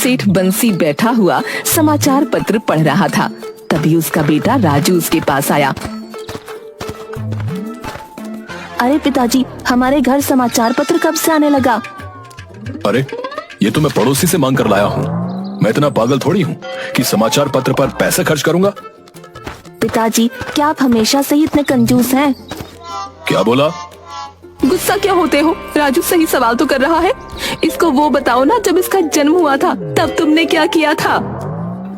सेठ बंसी बैठा हुआ समाचार पत्र पढ़ रहा था। तभी उसका बेटा राजू उसके पास आया। अरे पिताजी, हमारे घर समाचार पत्र कब से आने लगा? अरे ये तो मैं पड़ोसी से मांग कर लाया हूँ। मैं इतना पागल थोड़ी हूँ कि समाचार पत्र पर पैसे खर्च करूंगा। पिताजी, क्या आप हमेशा से ही इतने कंजूस हैं? क्या बोला? गुस्सा क्यों होते हो? राजू सही सवाल तो कर रहा है। इसको वो बताओ ना, जब इसका जन्म हुआ था तब तुमने क्या किया था?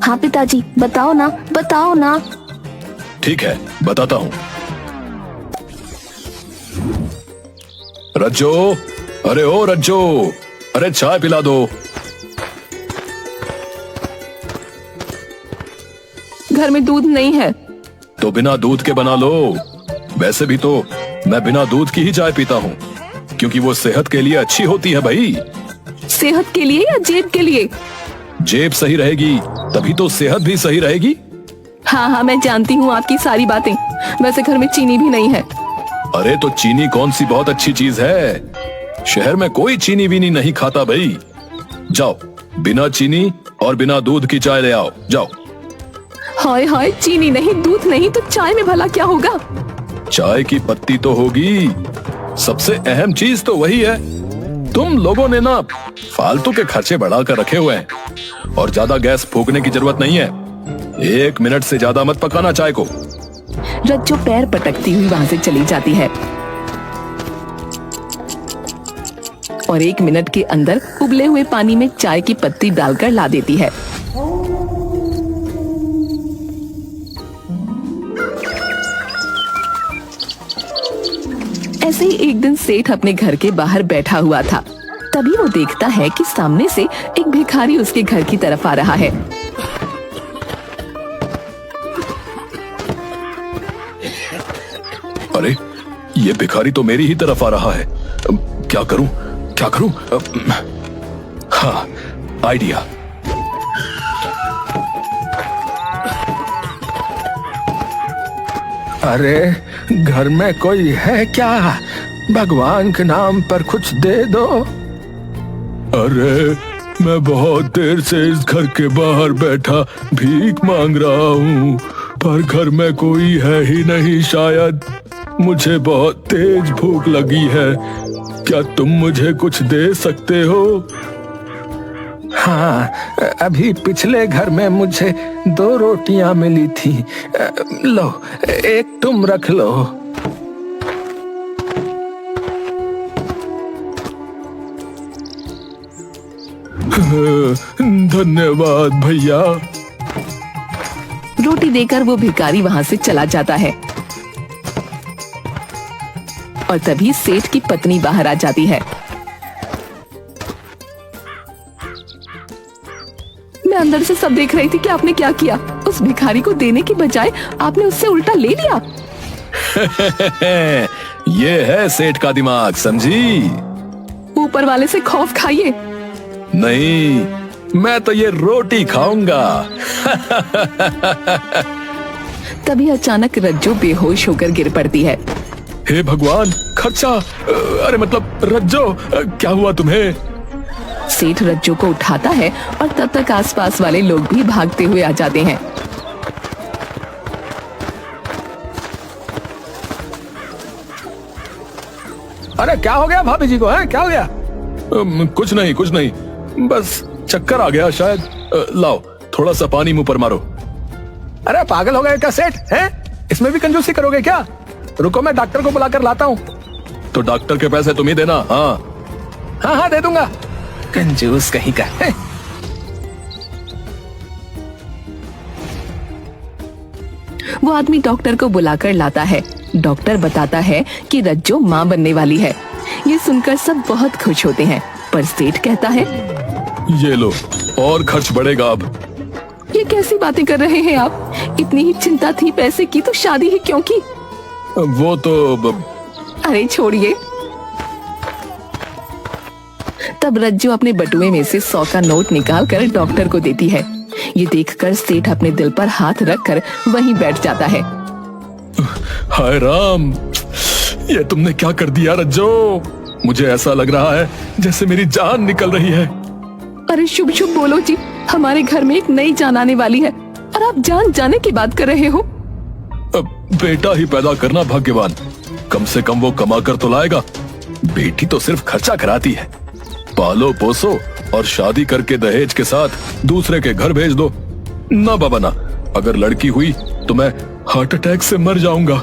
हाँ पिताजी, बताओ ना, बताओ ना। ठीक है, बताता हूँ। रज्जो, अरे ओ रज्जो, अरे चाय पिला दो। घर में दूध नहीं है। तो बिना दूध के बना लो। वैसे भी तो मैं बिना दूध की ही चाय पीता हूँ, क्योंकि वो सेहत के लिए अच्छी होती है भाई। सेहत के लिए या जेब के लिए? जेब सही रहेगी तभी तो सेहत भी सही रहेगी। हाँ हाँ, मैं जानती हूँ आपकी सारी बातें। वैसे घर में चीनी भी नहीं है। अरे तो चीनी कौन सी बहुत अच्छी चीज है। शहर में कोई चीनी वीनी नहीं खाता भाई। जाओ, बिना चीनी और बिना दूध की चाय ले आओ, जाओ। हाय हाय, चीनी नहीं, दूध नहीं, तो चाय में भला क्या होगा? चाय की पत्ती तो होगी। सबसे अहम चीज तो वही है। तुम लोगों ने ना फालतू के खर्चे बढ़ा कर रखे हुए हैं और ज्यादा गैस फूकने की जरूरत नहीं है। 1 मिनट से ज्यादा मत पकाना चाय को। रज्जो पैर पटकती हुई वहां से चली जाती है और 1 मिनट के अंदर उबले हुए पानी में चाय की पत्ती डालकर ला देती है। ऐसे ही एक दिन सेठ अपने घर के बाहर बैठा हुआ था। तभी वो देखता है कि सामने से एक भिखारी उसके घर की तरफ आ रहा है। अरे ये भिखारी तो मेरी ही तरफ आ रहा है। क्या करूं, क्या करूं? हाँ, आइडिया। अरे घर में कोई है क्या? भगवान के नाम पर कुछ दे दो। अरे मैं बहुत देर से इस घर के बाहर बैठा भीख मांग रहा हूँ, पर घर में कोई है ही नहीं शायद। मुझे बहुत तेज भूख लगी है। क्या तुम मुझे कुछ दे सकते हो? हाँ, अभी पिछले घर में मुझे 2 रोटियां मिली थी। लो, एक तुम रख लो। धन्यवाद भैया। रोटी देकर वो भिखारी वहां से चला जाता है और तभी सेठ की पत्नी बाहर आ जाती है। मैं अंदर से सब देख रही थी कि आपने क्या किया। उस भिखारी को देने की बजाय आपने उससे उल्टा ले लिया। ये है सेठ का दिमाग, समझी? ऊपर वाले से खौफ खाइए। नहीं, मैं तो ये रोटी खाऊंगा। तभी अचानक रज्जो बेहोश होकर गिर पड़ती है। हे भगवान, खर्चा! अरे मतलब रज्जो, क्या हुआ तुम्हें? सेठ रज्जो को उठाता है और तब तक आसपास वाले लोग भी भागते हुए आ जाते हैं। अरे क्या हो गया भाभी जी को? है क्या हो गया? कुछ नहीं, कुछ नहीं, बस चक्कर आ गया शायद। लाओ थोड़ा सा पानी मुंह पर मारो। अरे पागल हो गए क्या सेठ? हैं? इसमें भी कंजूसी करोगे क्या? रुको, मैं डॉक्टर को बुलाकर लाता हूँ। तो डॉक्टर के पैसे तुम ही देना। हाँ हाँ हाँ, दे दूंगा। कंजूस कहीं का है। वो आदमी डॉक्टर को बुलाकर लाता है। डॉक्टर बताता है कि रज्जो माँ बनने वाली है। ये सुनकर सब बहुत खुश होते हैं, पर सेठ कहता है, ये लो, और खर्च बढ़ेगा अब। ये कैसी बातें कर रहे हैं आप? इतनी ही चिंता थी पैसे की तो शादी ही क्यों की? वो तो अरे छोड़िए। तब रज्जो अपने बटुए में से 100 का नोट निकालकर डॉक्टर को देती है। ये देखकर सेठ अपने दिल पर हाथ रखकर वहीं बैठ जाता है। हाय राम, ये तुमने क्या कर दिया रज्जो? मुझे ऐसा लग रहा है जैसे मेरी जान निकल रही है। अरे शुभ शुभ बोलो जी, हमारे घर में एक नई जान आने वाली है और आप जान जाने की बात कर रहे हो। बेटा ही पैदा करना भाग्यवान, कम से कम वो कमा कर तो लाएगा। बेटी तो सिर्फ खर्चा कराती है। पालो पोसो और शादी करके दहेज के साथ दूसरे के घर भेज दो। ना बाबा ना, अगर लड़की हुई तो मैं हार्ट अटैक से मर जाऊंगा।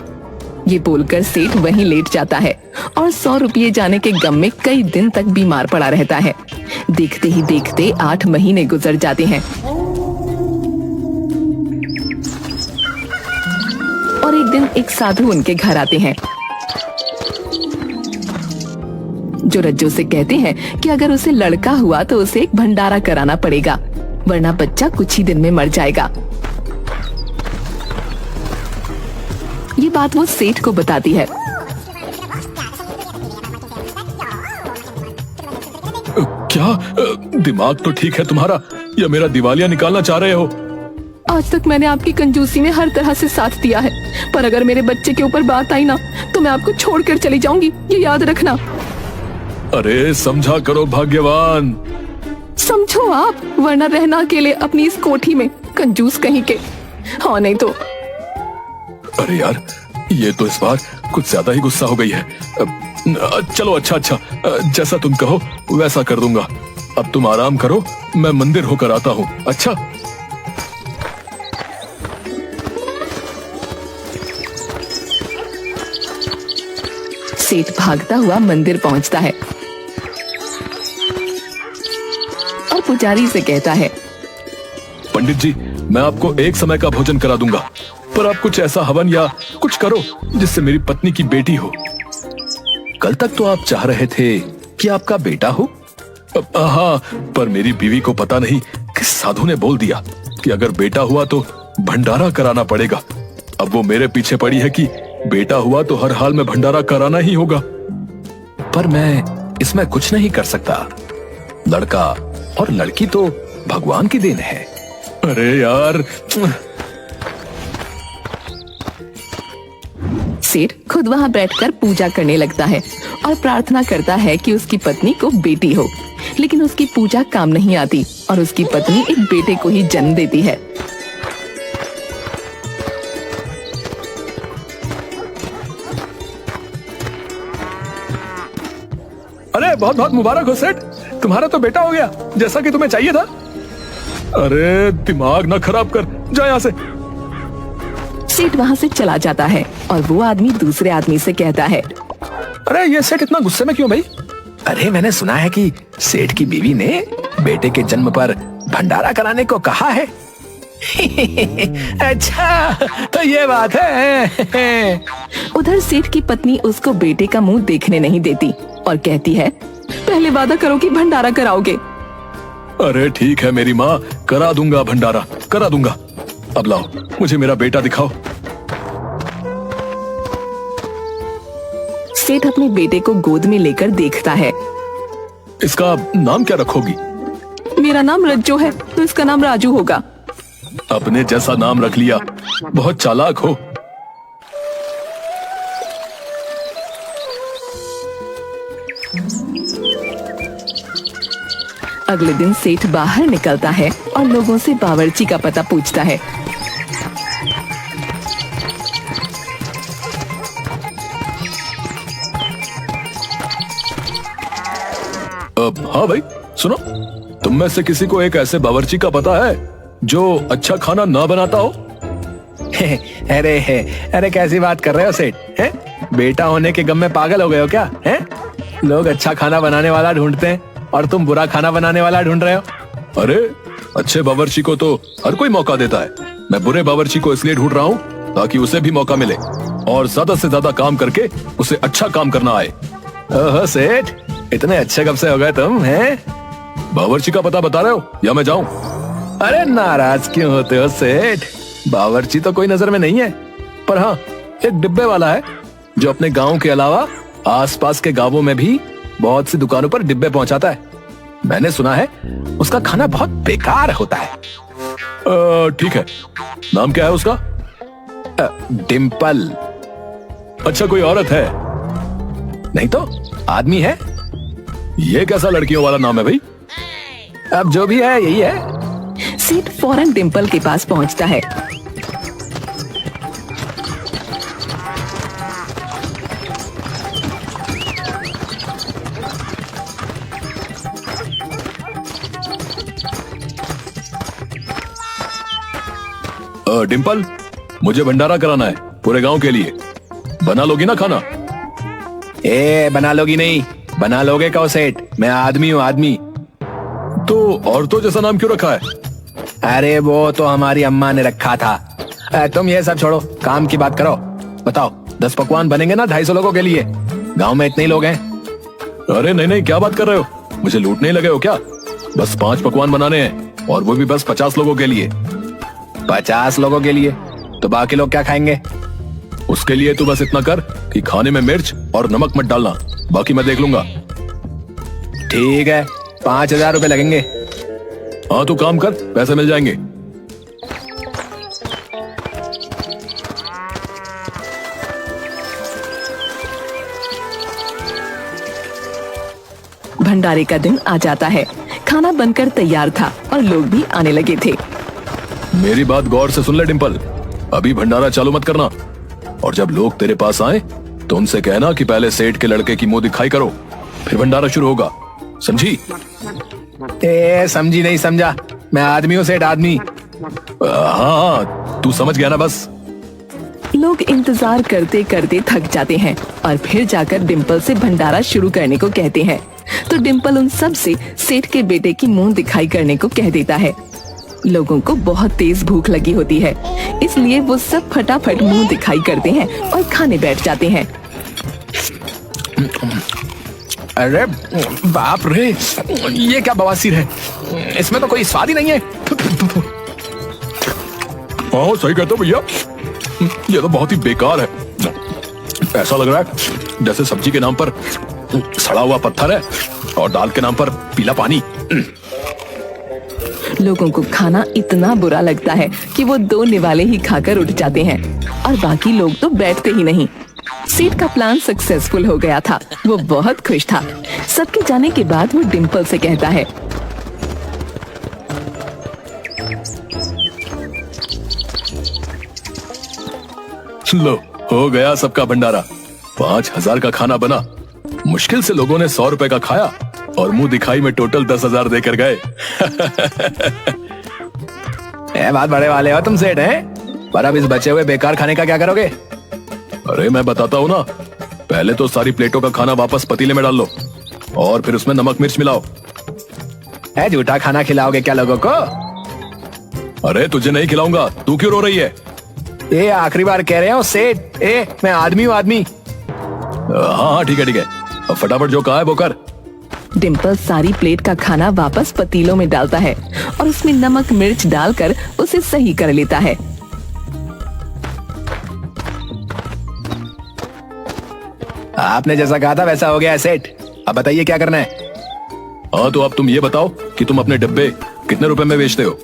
ये बोलकर सेठ वहीं लेट जाता है और 100 रुपये जाने के गम में कई दिन तक बीमार पड़ा रहता है। देखते ही देखते 8 महीने गुजर जाते हैं और एक दिन एक साधु उनके घर आते हैं, जो रज्जो से कहते हैं कि अगर उसे लड़का हुआ तो उसे एक भंडारा कराना पड़ेगा, वरना बच्चा कुछ ही दिन में मर जाएगा। ये बात वो सेठ को बताती है। क्या दिमाग तो ठीक है तुम्हारा, या मेरा दिवालिया निकालना चाह रहे हो? आज तक मैंने आपकी कंजूसी में हर तरह से साथ दिया है, पर अगर मेरे बच्चे के ऊपर बात आई ना तो मैं आपको छोड़कर चली जाऊंगी, ये याद रखना। अरे समझा करो भाग्यवान। समझो आप, वरना रहना अकेले अपनी इस कोठी में, कंजूस कहीं के। हाँ नहीं तो। अरे यार, ये तो इस बार कुछ ज्यादा ही गुस्सा हो गई है। चलो अच्छा, जैसा तुम कहो वैसा कर दूंगा। अब तुम आराम करो, मैं मंदिर होकर आता हूँ। अच्छा। सेठ भागता हुआ मंदिर पहुंचता है और पुजारी से कहता है, पंडित जी, मैं आपको एक समय का भोजन करा दूंगा, पर आप कुछ ऐसा हवन या कुछ करो जिससे मेरी पत्नी की बेटी हो। कल तक तो आप चाह रहे थे कि आपका बेटा हो। हाँ, पर मेरी बीवी को पता नहीं किस साधु ने बोल दिया कि अगर बेटा हुआ तो भंडारा कराना पड़ेगा। अब वो मेरे पीछे पड़ी है कि बेटा हुआ तो हर हाल में भंडारा कराना ही होगा। पर मैं इसमें कुछ नहीं कर सकता। लड़का और लड़की तो भगवान की देन है। अरे यार। सेठ खुद वहां बैठकर पूजा करने लगता है और प्रार्थना करता है कि उसकी पत्नी को बेटी हो, लेकिन उसकी पूजा काम नहीं आती और उसकी पत्नी एक बेटे को ही जन्म देती है। अरे बहुत बहुत मुबारक हो सेठ, तुम्हारा तो बेटा हो गया जैसा कि तुम्हें चाहिए था। अरे दिमाग ना खराब कर, जा यहाँ से। सेठ वहाँ से चला जाता है और वो आदमी दूसरे आदमी से कहता है, अरे ये सेठ इतना गुस्से में क्यों भाई? अरे मैंने सुना है कि सेठ की बीवी ने बेटे के जन्म पर भंडारा कराने को कहा है। अच्छा तो ये बात है। उधर सेठ की पत्नी उसको बेटे का मुंह देखने नहीं देती और कहती है, पहले वादा करो कि भंडारा कराओगे। अरे ठीक है मेरी माँ, करा दूंगा भंडारा, करा दूंगा। अब लाओ मुझे मेरा बेटा दिखाओ। सेठ अपने बेटे को गोद में लेकर देखता है। इसका नाम क्या रखोगी? मेरा नाम रज्जो है तो इसका नाम राजू होगा। अपने जैसा नाम रख लिया, बहुत चालाक हो। अगले दिन सेठ बाहर निकलता है और लोगों से बावर्ची का पता पूछता है। हाँ भाई सुनो, तुम में से किसी को एक ऐसे बावर्ची का पता है जो अच्छा खाना ना बनाता हो? अरे कैसी बात कर रहे हो सेठ? हैं? बेटा होने के गम में पागल हो गए हो क्या? हैं? लोग अच्छा खाना बनाने वाला ढूंढते हैं और तुम बुरा खाना बनाने वाला ढूंढ रहे हो। अरे अच्छे बावर्ची को तो हर कोई मौका देता है। मैं बुरे बावर्ची को इसलिए ढूंढ रहा हूँ ताकि उसे भी मौका मिले और ज्यादा से ज्यादा काम करके उसे अच्छा काम करना आए। ओहो सेठ, इतने अच्छे कब से हो गए तुम? हैं? बावर्ची का पता बता रहे हो या मैं जाऊं? अरे नाराज क्यों होते हो सेठ? बावर्ची तो कोई नजर में नहीं है, पर हाँ एक डिब्बे वाला है जो अपने गांव के अलावा आसपास के गांवों में भी बहुत सी दुकानों पर डिब्बे पहुंचाता है। मैंने सुना है उसका खाना बहुत बेकार होता है। ठीक है, नाम क्या है उसका? डिम्पल। अच्छा कोई औरत है? नहीं तो आदमी है। ये कैसा लड़कियों वाला नाम है भाई? अब जो भी है यही है। सेठ फौरन डिम्पल के पास पहुंचता है। डिम्पल, मुझे भंडारा कराना है पूरे गांव के लिए। बना लोगी ना खाना? ए बना लोगी नहीं, बना लोगे कहो सेठ, मैं आदमी हूँ आदमी। तो औरतों जैसा नाम क्यों रखा है? अरे वो तो हमारी अम्मा ने रखा था। तुम ये सब छोड़ो, काम की बात करो। बताओ 10 पकवान बनेंगे ना 250 लोगों के लिए? गांव में इतने ही लोग हैं। अरे नहीं नहीं, क्या बात कर रहे हो? मुझे लूटने लगे हो क्या? बस 5 पकवान बनाने हैं, और वो भी बस 50 लोगों के लिए। 50 लोगों के लिए? तो बाकी लोग क्या खाएंगे? उसके लिए तू बस इतना कर कि खाने में मिर्च और नमक मत डालना, बाकी मैं देख लूंगा। ठीक है, 5000 रुपए लगेंगे। हाँ तू काम कर, पैसे मिल जाएंगे। भंडारे का दिन आ जाता है। खाना बनकर तैयार था और लोग भी आने लगे थे। मेरी बात गौर से सुन ले डिम्पल, अभी भंडारा चालू मत करना। और जब लोग तेरे पास आए तो उनसे कहना कि पहले सेठ के लड़के की मुंह दिखाई करो, फिर भंडारा शुरू होगा, समझी? समझी नहीं समझा, मैं आदमी हूँ सेठ, आदमी। हाँ तू समझ गया ना बस। लोग इंतजार करते करते थक जाते हैं और फिर जाकर डिम्पल से भंडारा शुरू करने को कहते हैं। तो डिम्पल उन सब से सेठ के बेटे की मुंह दिखाई करने को कह देता है। लोगों को बहुत तेज भूख लगी होती है, इसलिए वो सब फटाफट मुंह दिखाई करते हैं और खाने बैठ जाते हैं। अरे बाप रे, ये क्या बवासीर है, इसमें तो कोई स्वाद ही नहीं है। हाँ सही कहते हो भैया, ये तो बहुत ही बेकार है। ऐसा लग रहा है जैसे सब्जी के नाम पर सड़ा हुआ पत्थर है और दाल के नाम पर पीला पानी। लोगों को खाना इतना बुरा लगता है कि वो 2 निवाले ही खाकर उठ जाते हैं और बाकी लोग तो बैठते ही नहीं। सेठ का प्लान सक्सेसफुल हो गया था, वो बहुत खुश था। सबके जाने के बाद वो डिम्पल से कहता है, लो हो गया सबका भंडारा। 5000 का खाना बना, मुश्किल से लोगों ने 100 रुपए का खाया और मुंह दिखाई में टोटल 10,000 देकर गए। बात बड़े वाले हो तुम सेठ, हैं? पर अब इस बचे हुए बेकार खाने का क्या करोगे? अरे मैं बताता हूँ ना, पहले तो सारी प्लेटों का खाना वापस पतीले में डाल लो और फिर उसमें नमक मिर्च मिलाओ। झूठा खाना खिलाओगे क्या लोगों को? अरे तुझे नहीं खिलाऊंगा, तू क्यों रो रही है? ये आखिरी बार कह रहे हो सेठ, मैं आदमी हूँ आदमी। हाँ ठीक है, अब फटाफट जो कहा है वो कर। डिम्पल सारी प्लेट का खाना वापस पतीलों में डालता है और उसमें नमक मिर्च डालकर उसे सही कर लेता है। आपने जैसा कहा था वैसा हो गया है सेठ, अब बताइए क्या करना है? हाँ तो अब तुम ये बताओ कि तुम अपने डिब्बे कितने रुपए में बेचते हो?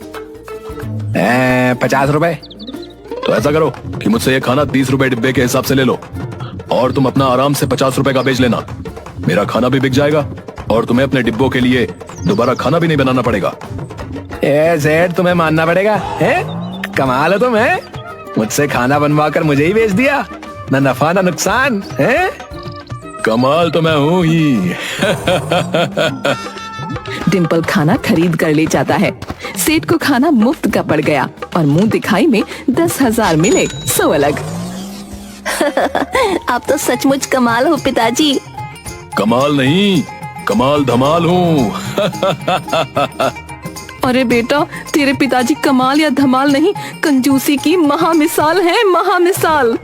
50 रुपए। तो ऐसा करो कि मुझसे ये खाना 30 रुपए डिब्बे के हिसाब से ले लो और तुम अपना आराम से 50 रुपए का बेच लेना। मेरा खाना भी बिक जाएगा और तुम्हें अपने डिब्बों के लिए दोबारा खाना भी नहीं बनाना पड़ेगा। सेठ तुम्हें मानना पड़ेगा, हैं? कमाल हो तुम, हैं? मुझसे खाना बनवा कर मुझे ही बेच दिया, ना नफा ना नुकसान, हैं? कमाल तो मैं हूँ ही। डिम्पल खाना खरीद कर ले जाता है। सेठ को खाना मुफ्त का पड़ गया और मुंह दिखाई में 10,000 मिले, 100 अलग। आप तो सचमुच कमाल हो पिताजी। कमाल नहीं, कमाल धमाल हूँ। अरे बेटा, तेरे पिताजी कमाल या धमाल नहीं, कंजूसी की महामिसाल है, महामिसाल।